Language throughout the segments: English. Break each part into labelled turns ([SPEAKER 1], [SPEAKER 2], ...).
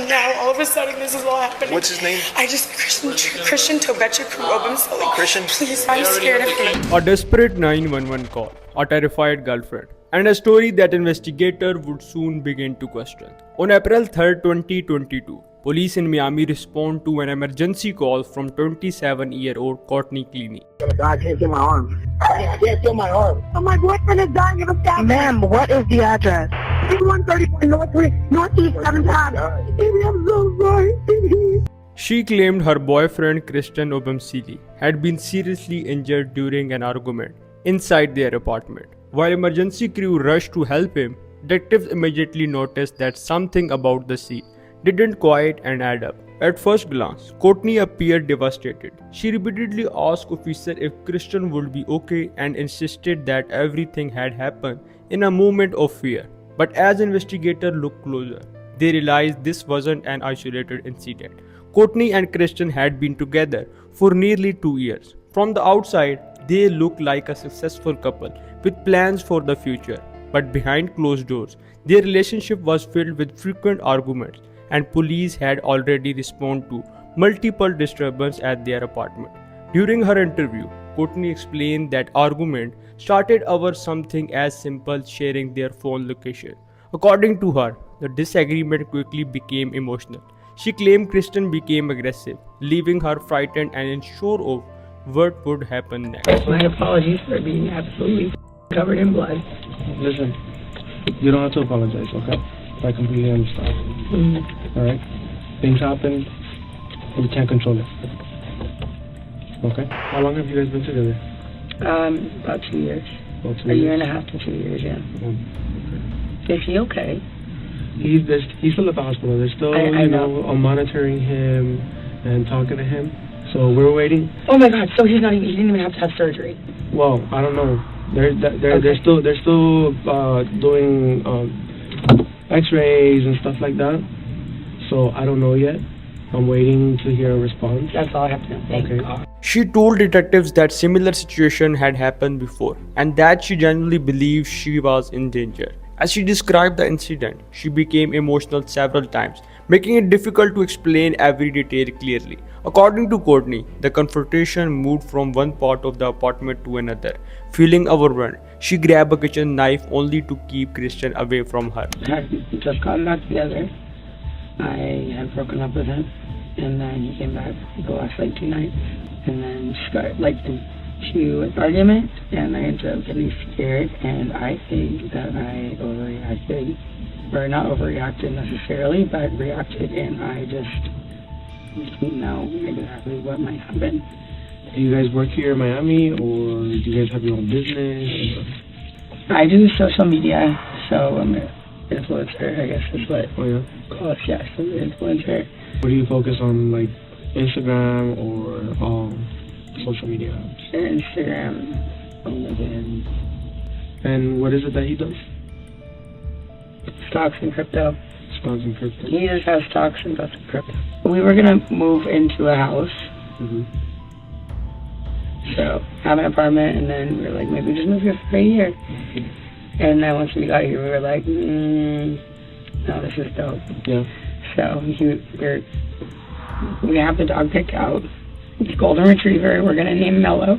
[SPEAKER 1] and now all of a sudden this is all happening.
[SPEAKER 2] What's his name?
[SPEAKER 1] Christian Obumseli.
[SPEAKER 2] Christian?
[SPEAKER 1] Please, I'm scared of him.
[SPEAKER 3] A desperate 911 call, a terrified girlfriend, and a story that investigators would soon begin to question. On April 3, 2022, police in Miami respond to an emergency call from 27-year-old Courtney Clenney.
[SPEAKER 4] I can't feel my arm. I can't feel my arm. Oh, my boyfriend is dying of a stab. Ma'am, what is the address? 134 Northeast 7th Ave. Baby, I'm so sorry.
[SPEAKER 3] She claimed her boyfriend Christian Obumseli had been seriously injured during an argument inside their apartment. While emergency crew rushed to help him, detectives immediately noticed that something about the scene didn't quite add up. At first glance, Courtney appeared devastated. She repeatedly asked officers if Christian would be okay and insisted that everything had happened in a moment of fear. But as investigators looked closer, they realized this wasn't an isolated incident. Courtney and Christian had been together for nearly 2 years. From the outside, they looked like a successful couple with plans for the future. But behind closed doors, their relationship was filled with frequent arguments, and police had already responded to multiple disturbances at their apartment. During her interview, Courtney explained that argument started over something as simple as sharing their phone location. According to her, the disagreement quickly became emotional. She claimed Christian became aggressive, leaving her frightened and unsure of what would happen next.
[SPEAKER 5] My apologies for being absolutely covered in blood.
[SPEAKER 6] Listen, you don't have to apologize, okay? I completely understand. Alright? Things happen, and you can't control it. Okay? How long have you guys been together?
[SPEAKER 5] About 2 years. A year and a half to 2 years, yeah.
[SPEAKER 6] Okay.
[SPEAKER 5] Is he okay?
[SPEAKER 6] He's still at the hospital. They're still,
[SPEAKER 5] I know.
[SPEAKER 6] monitoring him and talking to him. So we're waiting.
[SPEAKER 5] Oh my God! So he didn't even have to have surgery.
[SPEAKER 6] Well, I don't know. They're still doing X-rays and stuff like that. So I don't know yet. I'm waiting to hear a response.
[SPEAKER 5] That's all I have to know. Thank God.
[SPEAKER 3] She told detectives that similar situation had happened before and that she genuinely believed she was in danger. As she described the incident, she became emotional several times, making it difficult to explain every detail clearly. According to Courtney, the confrontation moved from one part of the apartment to another. Feeling overwhelmed, she grabbed a kitchen knife only to keep Christian away from her.
[SPEAKER 5] We just gotten back together. I had broken up with him, and then he came back the last 2 nights, and then started to an argument, and I ended up getting scared, and I think that I overreacted, or not overreacted necessarily, but reacted, and I just know exactly what might happen.
[SPEAKER 6] Do you guys work here in Miami, or do you guys have your own business?
[SPEAKER 5] I do social media, so I'm an influencer, I guess is what.
[SPEAKER 6] Oh yeah?
[SPEAKER 5] Close, yes, I'm an influencer.
[SPEAKER 6] What do you focus on, like Instagram or social media apps?
[SPEAKER 5] Instagram, LinkedIn.
[SPEAKER 6] And what is it that he does?
[SPEAKER 5] Stocks and crypto.
[SPEAKER 6] Stocks and crypto.
[SPEAKER 5] He just has stocks and stuff and crypto. We were gonna move into a house. So have an apartment, and then we were like, maybe just move here for a year. And then once we got here, we were like, no, this is dope.
[SPEAKER 6] Yeah.
[SPEAKER 5] So we have the dog picked out. It's a golden retriever. We're gonna name Mello.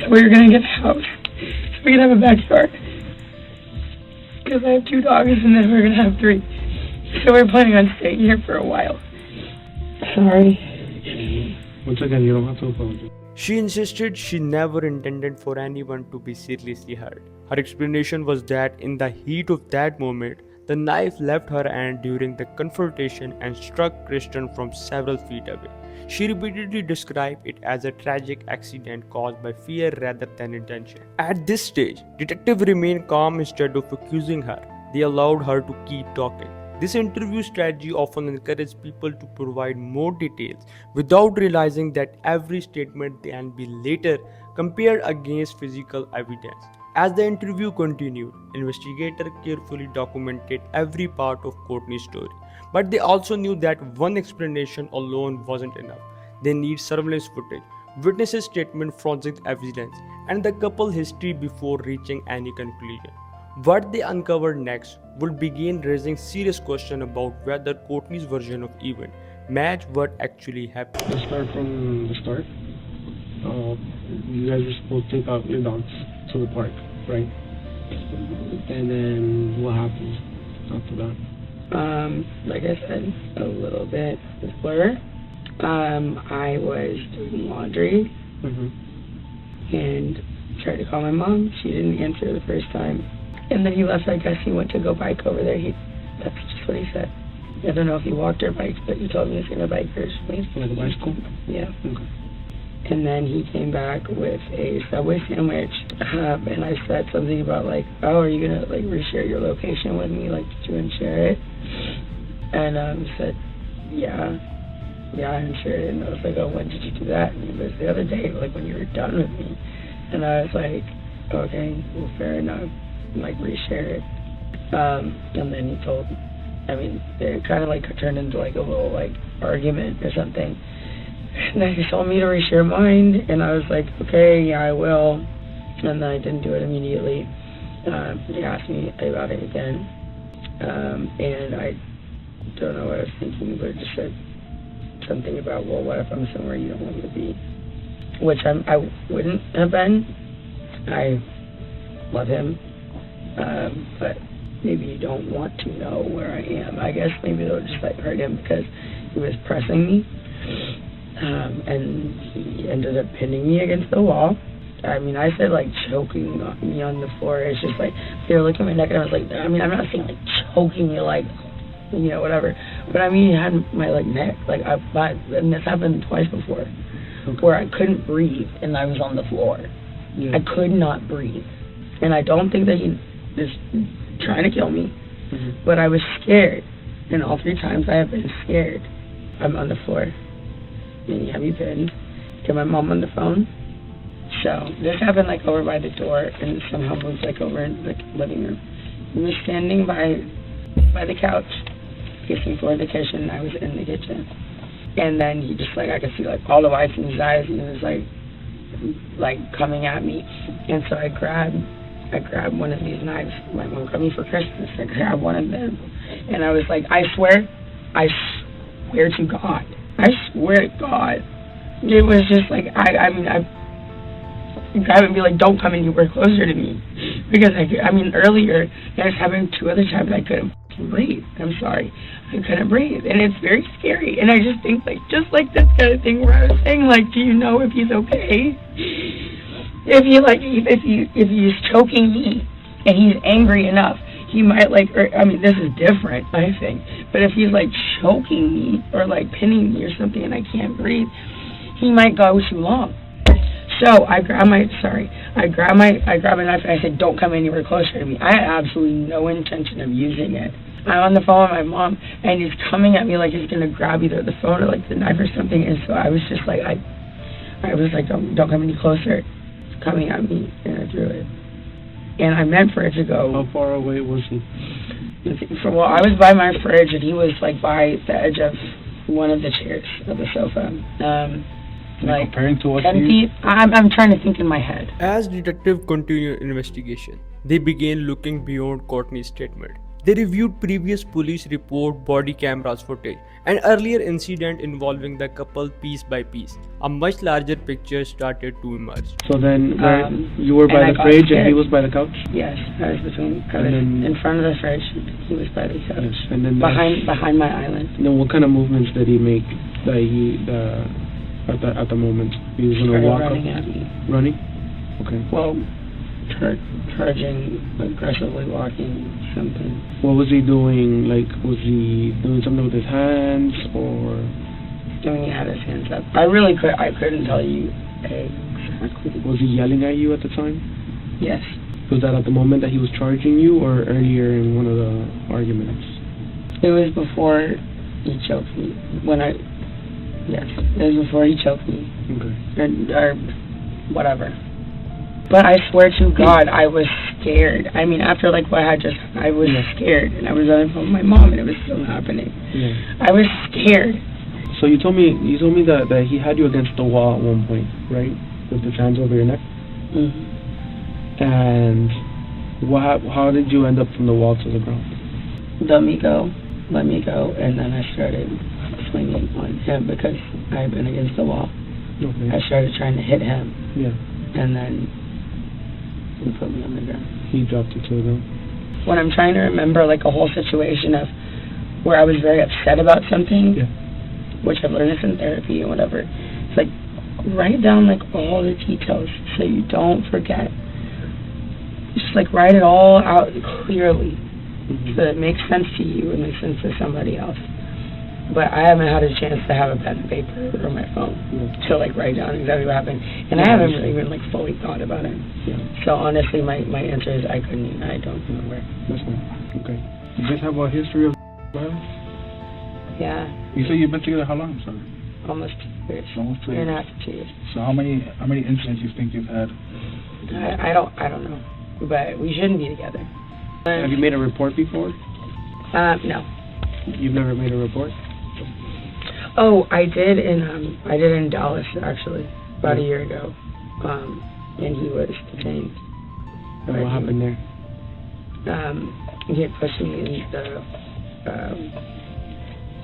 [SPEAKER 5] So we're gonna get a house so we can have a backyard. Because I have 2 dogs, and then we're gonna have 3. So we're planning on staying here for a while. Sorry.
[SPEAKER 6] Once again, you don't have to apologize.
[SPEAKER 3] She insisted she never intended for anyone to be seriously hurt. Her explanation was that in the heat of that moment, the knife left her hand during the confrontation and struck Christian from several feet away. She repeatedly described it as a tragic accident caused by fear rather than intention. At this stage, detectives remained calm instead of accusing her. They allowed her to keep talking. This interview strategy often encourages people to provide more details without realizing that every statement can be later compared against physical evidence. As the interview continued, investigators carefully documented every part of Courtney's story. But they also knew that one explanation alone wasn't enough. They need surveillance footage, witnesses' statement, forensic evidence, and the couple history before reaching any conclusion. What they uncovered next would begin raising serious questions about whether Courtney's version of event matched what actually happened.
[SPEAKER 6] Let's start from the start. You guys were supposed to take out your dogs to the park, right? And then what happened after that?
[SPEAKER 5] Like I said, a little bit before. I was doing laundry and tried to call my mom. She didn't answer the first time. And then he left. I guess he went to go bike over there. That's just what he said. I don't know if he walked or biked, but he told me he was going to bike personally.
[SPEAKER 6] Like a bicycle?
[SPEAKER 5] Yeah.
[SPEAKER 6] Okay.
[SPEAKER 5] And then he came back with a Subway sandwich, and I said something about like, oh, are you gonna like reshare your location with me? Like, did you unshare it? And he said, yeah, I unshared it. And I was like, oh, when did you do that? And he was the other day, like when you were done with me. And I was like, okay, well, fair enough. Like, reshare it. And then he told, I mean, it kind of like turned into like a little like argument or something. And then he told me to reshare mine, and I was like, okay, yeah, I will. And then I didn't do it immediately. He asked me about it again, and I don't know what I was thinking, but it just said something about, well, what if I'm somewhere you don't want me to be? Which I wouldn't have been. I love him, but maybe you don't want to know where I am. I guess maybe they'll just like hurt him because he was pressing me. And he ended up pinning me against the wall. I mean, I said like choking me on the floor. It's just like, here, look at my neck. And I was like, I mean, I'm not saying like choking you, like, you know, whatever. But I mean, he had my like neck. Like, and this happened twice before, where I couldn't breathe and I was on the floor. Yeah. I could not breathe. And I don't think that he was trying to kill me, but I was scared. And all 3 times I have been scared. I'm on the floor. And you have me pinned. Get my mom on the phone. So this happened like over by the door and somehow moved like over in the living room. He was standing by the couch, kissing for the kitchen, and I was in the kitchen. And then he just like, I could see like all the whites in his eyes, and he was like coming at me. And so I grabbed one of these knives. My mom got me for Christmas. I grabbed one of them, and I was like, I swear to God. I swear to God, it was just like, I mean, I grab and be like, don't come anywhere closer to me. Because, I mean, earlier, I was having 2 other times I couldn't breathe. I'm sorry. I couldn't breathe. And it's very scary. And I just think, like, just like this kind of thing where I was saying, like, do you know if he's okay? If he's choking me and he's angry enough, he might like, I mean, this is different, I think. But if he's like choking me or like pinning me or something and I can't breathe, he might go too long. So I grab a knife and I said, don't come anywhere closer to me. I had absolutely no intention of using it. I'm on the phone with my mom and he's coming at me like he's gonna grab either the phone or like the knife or something. And so I was just like, I was like, don't come any closer. It's coming at me, and I threw it. And I meant for it to go.
[SPEAKER 6] How far away was he?
[SPEAKER 5] Well, I was by my fridge, and he was like by the edge of one of the chairs of the sofa. Like
[SPEAKER 6] comparing to what
[SPEAKER 5] 10 feet. I'm trying to think in my head.
[SPEAKER 3] As detectives continued investigation, they began looking beyond Courtney's statement. They reviewed previous police report, body cameras footage, and earlier incident involving the couple piece by piece. A much larger picture started to emerge.
[SPEAKER 6] So then, you were by the fridge and he was by the couch?
[SPEAKER 5] Yes, I was in front of the fridge. He was by the couch.
[SPEAKER 6] Yes, and then
[SPEAKER 5] behind my island.
[SPEAKER 6] Then what kind of movements did he make? At the moment, he was gonna walk
[SPEAKER 5] running
[SPEAKER 6] up.
[SPEAKER 5] At me.
[SPEAKER 6] Running? Okay.
[SPEAKER 5] Well, charging, aggressively walking, something.
[SPEAKER 6] What was he doing? Like, was he doing something with his hands, or?
[SPEAKER 5] Doing he had his hands up. I couldn't tell you exactly.
[SPEAKER 6] Was he yelling at you at the time?
[SPEAKER 5] Yes.
[SPEAKER 6] Was that at the moment that he was charging you, or earlier in one of the arguments?
[SPEAKER 5] It was before he choked me. Yes, it was before he choked me.
[SPEAKER 6] Okay.
[SPEAKER 5] Or whatever. But I swear to God, I was scared. I mean, after like what had just, I was scared, and I was on the phone with my mom, and it was still happening.
[SPEAKER 6] Yeah.
[SPEAKER 5] I was scared.
[SPEAKER 6] So you told me that he had you against the wall at one point, right? With his hands over your neck.
[SPEAKER 5] Mm-hmm.
[SPEAKER 6] And How did you end up from the wall to the ground?
[SPEAKER 5] Let me go, and then I started swinging on him because I had been against the wall.
[SPEAKER 6] Okay.
[SPEAKER 5] I started trying to hit him,
[SPEAKER 6] Yeah.
[SPEAKER 5] and then he put me on the ground.
[SPEAKER 6] He dropped you to the ground.
[SPEAKER 5] When I'm trying to remember like a whole situation of where I was very upset about something,
[SPEAKER 6] Yeah.
[SPEAKER 5] which I've learned this in therapy and whatever, it's like write down like all the details so you don't forget. Just like write it all out clearly so that it makes sense to you and makes sense to somebody else. But I haven't had a chance to have a pen and paper or my phone to like write down exactly what happened, and I haven't really even like fully thought about it.
[SPEAKER 6] Yeah.
[SPEAKER 5] So honestly, my answer is I don't remember.
[SPEAKER 6] That's fine. Okay. You guys have a history of violence?
[SPEAKER 5] Yeah,
[SPEAKER 2] You say you've been together how long, sir?
[SPEAKER 5] almost 2 years.
[SPEAKER 2] Almost 2
[SPEAKER 5] Year and a
[SPEAKER 2] years.
[SPEAKER 5] half to 2 years.
[SPEAKER 2] So how many incidents you think you've had?
[SPEAKER 5] I don't know, but we shouldn't be together.
[SPEAKER 6] Have you made a report before?
[SPEAKER 5] No.
[SPEAKER 6] You've never made a report?
[SPEAKER 5] Oh, I did in Dallas actually about a year ago, and he was detained.
[SPEAKER 6] And what happened there?
[SPEAKER 5] He had pushed me in the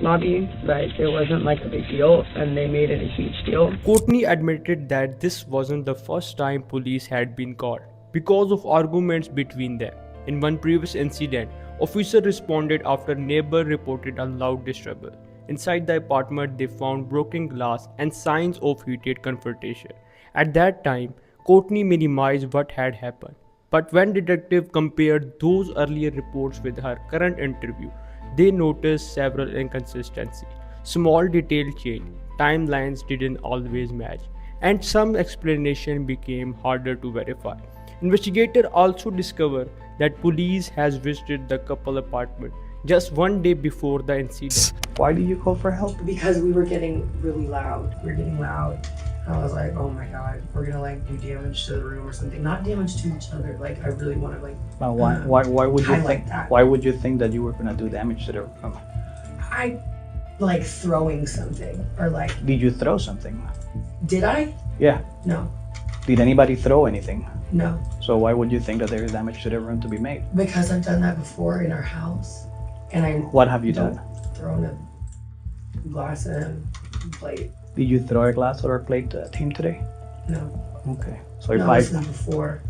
[SPEAKER 5] lobby, but it wasn't like a big deal, and they made it a huge deal.
[SPEAKER 3] Courtney admitted that this wasn't the first time police had been called because of arguments between them. In one previous incident, officer responded after neighbor reported a loud disturbance. Inside the apartment, they found broken glass and signs of heated confrontation. At that time, Courtney minimized what had happened. But when detectives compared those earlier reports with her current interview, they noticed several inconsistencies. Small detail change, timelines didn't always match, and some explanation became harder to verify. Investigators also discovered that police has visited the couple apartment just one day before the incident.
[SPEAKER 7] Why did you call for help?
[SPEAKER 8] Because we were getting really loud. We were getting loud. I was like, oh my god, we're gonna like do damage to the room or something. Not damage to each other. Like I really want to like.
[SPEAKER 7] Why would you
[SPEAKER 8] highlight
[SPEAKER 7] think?
[SPEAKER 8] that.
[SPEAKER 7] Why would you think that you were gonna do damage to the room?
[SPEAKER 8] I like throwing something or like.
[SPEAKER 7] Did you throw something?
[SPEAKER 8] Did I?
[SPEAKER 7] Yeah.
[SPEAKER 8] No.
[SPEAKER 7] Did anybody throw anything?
[SPEAKER 8] No.
[SPEAKER 7] So why would you think that there is damage to the room to be made?
[SPEAKER 8] Because I've done that before in our house, and I.
[SPEAKER 7] What have you done?
[SPEAKER 8] Thrown a glass and a plate.
[SPEAKER 7] Did you throw a glass or a plate at him today?
[SPEAKER 8] No.
[SPEAKER 7] Okay. So if
[SPEAKER 8] No, this is before.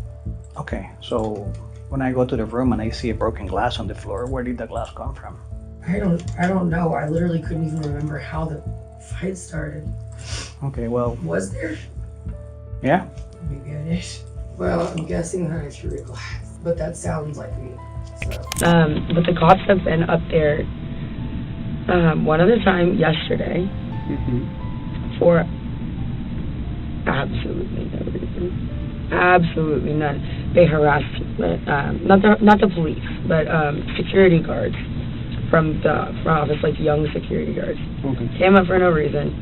[SPEAKER 7] Okay. So when I go to the room and I see a broken glass on the floor, where did the glass come from?
[SPEAKER 8] I don't know. I literally couldn't even remember how the fight started.
[SPEAKER 7] Okay. Well.
[SPEAKER 8] Was there?
[SPEAKER 7] Yeah.
[SPEAKER 8] Maybe I did. Well, I'm guessing that I threw a glass, but that sounds like me. So.
[SPEAKER 5] But the cops have been up there one other time yesterday for absolutely no reason. Absolutely none. They harassed, not the police, but security guards from the front office, like young security guards.
[SPEAKER 6] Okay.
[SPEAKER 5] Came up for no reason.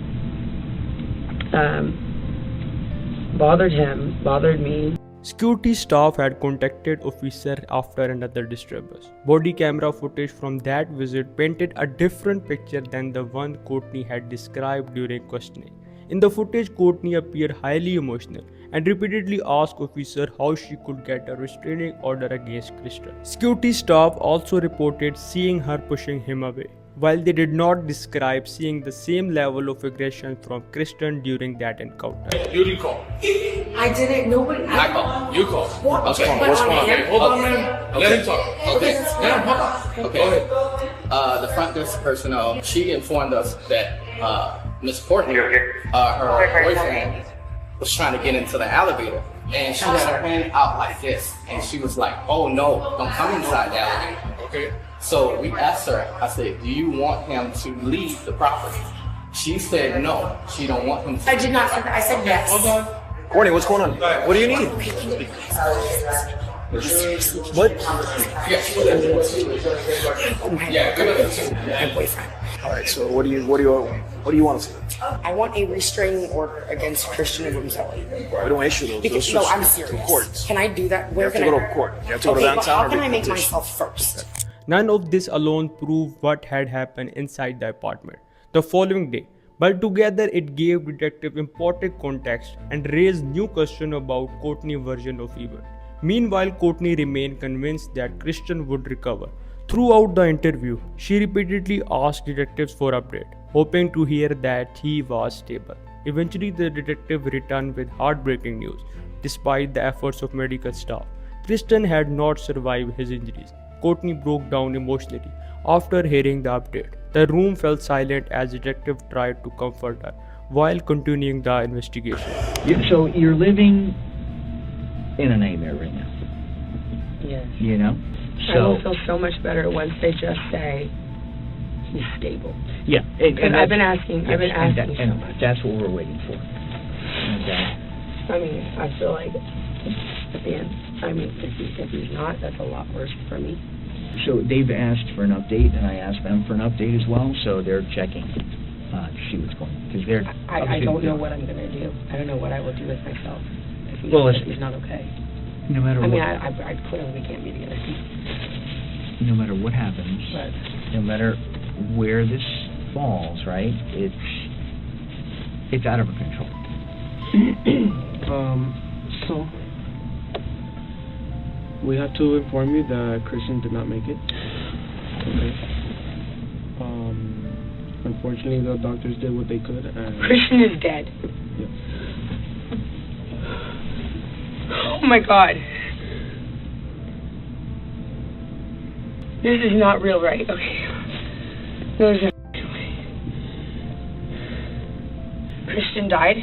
[SPEAKER 5] Bothered him, bothered me.
[SPEAKER 3] Security staff had contacted officer after another disturbance. Body camera footage from that visit painted a different picture than the one Courtney had described during questioning. In the footage, Courtney appeared highly emotional and repeatedly asked officer how she could get a restraining order against Kristen. Security staff also reported seeing her pushing him away, while they did not describe seeing the same level of aggression from Kristen during that encounter.
[SPEAKER 9] You recall.
[SPEAKER 1] I didn't. Nobody.
[SPEAKER 9] I call. You call.
[SPEAKER 1] What?
[SPEAKER 9] Okay.
[SPEAKER 1] What's going on?
[SPEAKER 9] Okay. Hold on, man. Let him talk.
[SPEAKER 10] Okay.
[SPEAKER 9] Let him talk.
[SPEAKER 10] Okay.
[SPEAKER 9] Go ahead.
[SPEAKER 10] The front desk personnel, she informed us that Miss Courtney, her boyfriend, was trying to get into the elevator. And she had her hand out like this. And she was like, oh no, don't come inside the elevator.
[SPEAKER 9] Okay.
[SPEAKER 10] So we asked her, I said, do you want him to leave the property? She said no, she don't want him to.
[SPEAKER 1] I did not say that. I said yes.
[SPEAKER 9] Hold on.
[SPEAKER 11] Courtney, what's going on? What do you need? What?
[SPEAKER 9] Yeah. Good.
[SPEAKER 1] My boyfriend.
[SPEAKER 11] All right. So what do you want to see?
[SPEAKER 1] I want a restraining order against Christian Obumseli.
[SPEAKER 11] We don't issue those.
[SPEAKER 1] Because,
[SPEAKER 11] Those
[SPEAKER 1] no,
[SPEAKER 11] are
[SPEAKER 1] I'm
[SPEAKER 11] to
[SPEAKER 1] serious.
[SPEAKER 11] courts.
[SPEAKER 1] Can I do that?
[SPEAKER 11] You
[SPEAKER 1] Where
[SPEAKER 11] have to
[SPEAKER 1] can
[SPEAKER 11] go
[SPEAKER 1] I?
[SPEAKER 11] to court. You have to go to
[SPEAKER 1] Okay, but
[SPEAKER 11] downtown.
[SPEAKER 1] how
[SPEAKER 11] or
[SPEAKER 1] can
[SPEAKER 11] get
[SPEAKER 1] I make
[SPEAKER 11] petition.
[SPEAKER 1] myself first?
[SPEAKER 3] None of this alone proved what had happened inside the apartment the following day, but together it gave detectives important context and raised new questions about Courtney's version of events. Meanwhile, Courtney remained convinced that Christian would recover. Throughout the interview, she repeatedly asked detectives for update, hoping to hear that he was stable. Eventually, the detective returned with heartbreaking news. Despite the efforts of medical staff, Christian had not survived his injuries. Courtney broke down emotionally after hearing the update. The room fell silent as detective tried to comfort her while continuing the investigation.
[SPEAKER 12] So you're living in a nightmare right now.
[SPEAKER 5] Yes.
[SPEAKER 12] You know?
[SPEAKER 5] I will feel so much better once they just say he's stable.
[SPEAKER 12] Yeah.
[SPEAKER 5] And I've been asking so
[SPEAKER 12] and
[SPEAKER 5] much.
[SPEAKER 12] that's what we're waiting for. Okay.
[SPEAKER 5] I mean, I feel like at the end, I mean, if he's not, that's a lot worse for me.
[SPEAKER 12] So they've asked for an update, and I asked them for an update as well, so they're checking to see what's going on. Because they're
[SPEAKER 5] I don't know what I'm going to do. I don't know what I will do with myself if he's not okay.
[SPEAKER 12] No matter what.
[SPEAKER 5] I mean, I clearly can't be together.
[SPEAKER 12] No matter what happens, no matter where this falls, right? It's out of our control.
[SPEAKER 6] So we have to inform you that Christian did not make it. Okay. Unfortunately, the doctors did what they could. And
[SPEAKER 5] Christian is dead.
[SPEAKER 6] Yeah.
[SPEAKER 5] Oh my God. This is not real, right? Okay. There's no way. Christian died?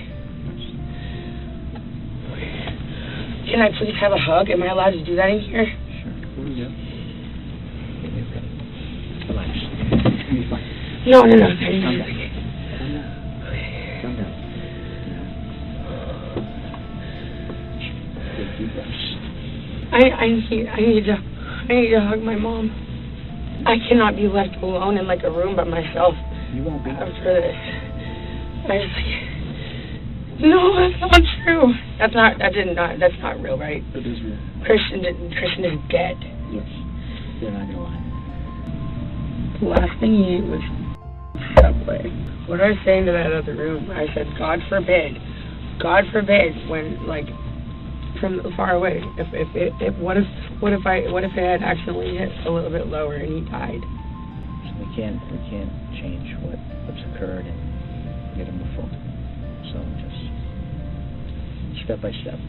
[SPEAKER 5] Can I please have a hug? Am I allowed to do that in here?
[SPEAKER 6] Sure. Yeah.
[SPEAKER 12] Relax. You'll be fine.
[SPEAKER 5] No.
[SPEAKER 12] Calm down. Calm down. Take deep breaths.
[SPEAKER 5] I need to hug my mom. I cannot be left alone in like a room by myself.
[SPEAKER 12] You won't be.
[SPEAKER 5] After this. No, that's not true. That's not real, right?
[SPEAKER 6] It is real.
[SPEAKER 5] Christian is dead.
[SPEAKER 12] Yes. They're not gonna lie.
[SPEAKER 5] The last thing he ate was Subway. What I was saying to that other room, I said, God forbid, when like from far away, what if it had accidentally hit a little bit lower and he died?
[SPEAKER 12] So we can't change what's occurred and get him before. So just step by step.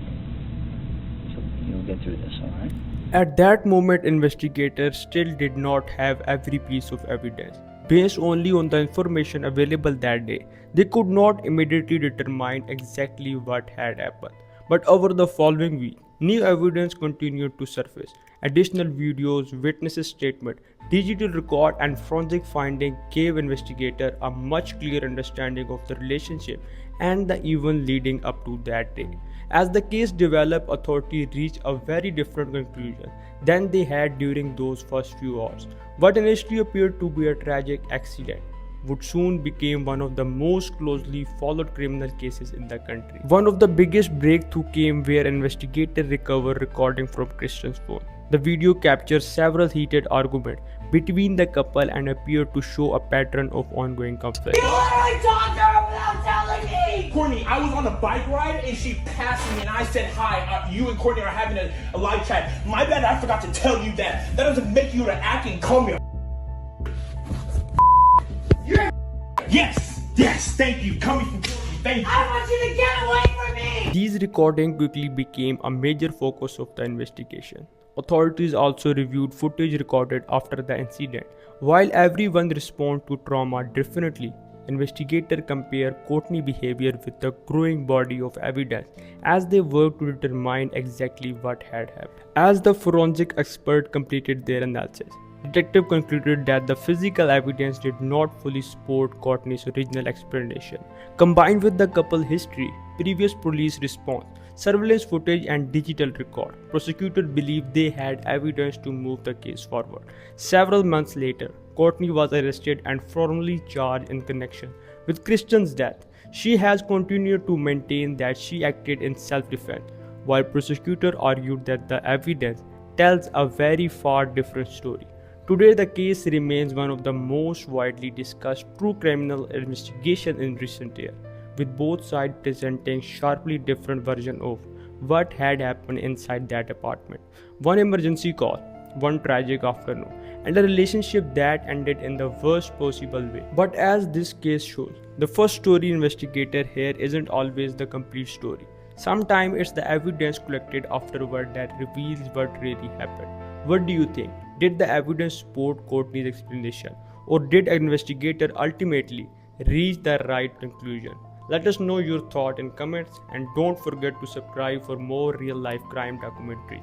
[SPEAKER 12] So you'll get through this, all right?
[SPEAKER 3] At that moment, investigators still did not have every piece of evidence. Based only on the information available that day, they could not immediately determine exactly what had happened. But over the following week, new evidence continued to surface. Additional videos, witnesses' statement, digital record and forensic finding gave investigators a much clearer understanding of the relationship and the event leading up to that day. As the case developed, authorities reached a very different conclusion than they had during those first few hours. What initially appeared to be a tragic accident would soon become one of the most closely followed criminal cases in the country. One of the biggest breakthroughs came where investigators recovered recording from Christian's phone. The video captures several heated arguments between the couple and appeared to show a pattern of ongoing conflict.
[SPEAKER 9] You literally talked to her without telling me! Courtney, I was on a bike ride and she passed me and I said hi. You and Courtney are having a live chat. My bad, I forgot to tell you that. That doesn't make you to act and call me a Yes, thank you. Coming from Courtney, thank you. I want you to get away from me!
[SPEAKER 3] These recordings quickly became a major focus of the investigation. Authorities also reviewed footage recorded after the incident. While everyone responded to trauma differently, investigators compared Courtney's behavior with the growing body of evidence as they worked to determine exactly what had happened. As the forensic expert completed their analysis, detective concluded that the physical evidence did not fully support Courtney's original explanation. Combined with the couple's history, previous police response, surveillance footage and digital record, prosecutors believed they had evidence to move the case forward. Several months later, Courtney was arrested and formally charged in connection with Christian's death. She has continued to maintain that she acted in self-defense, while prosecutors argued that the evidence tells a very far different story. Today, the case remains one of the most widely discussed true criminal investigations in recent years, with both sides presenting sharply different versions of what had happened inside that apartment. One emergency call, one tragic afternoon, and a relationship that ended in the worst possible way. But as this case shows, the first story investigator here isn't always the complete story. Sometimes it's the evidence collected afterward that reveals what really happened. What do you think? Did the evidence support Courtney's explanation, or did an investigator ultimately reach the right conclusion? Let us know your thought in comments, and don't forget to subscribe for more real life crime documentaries.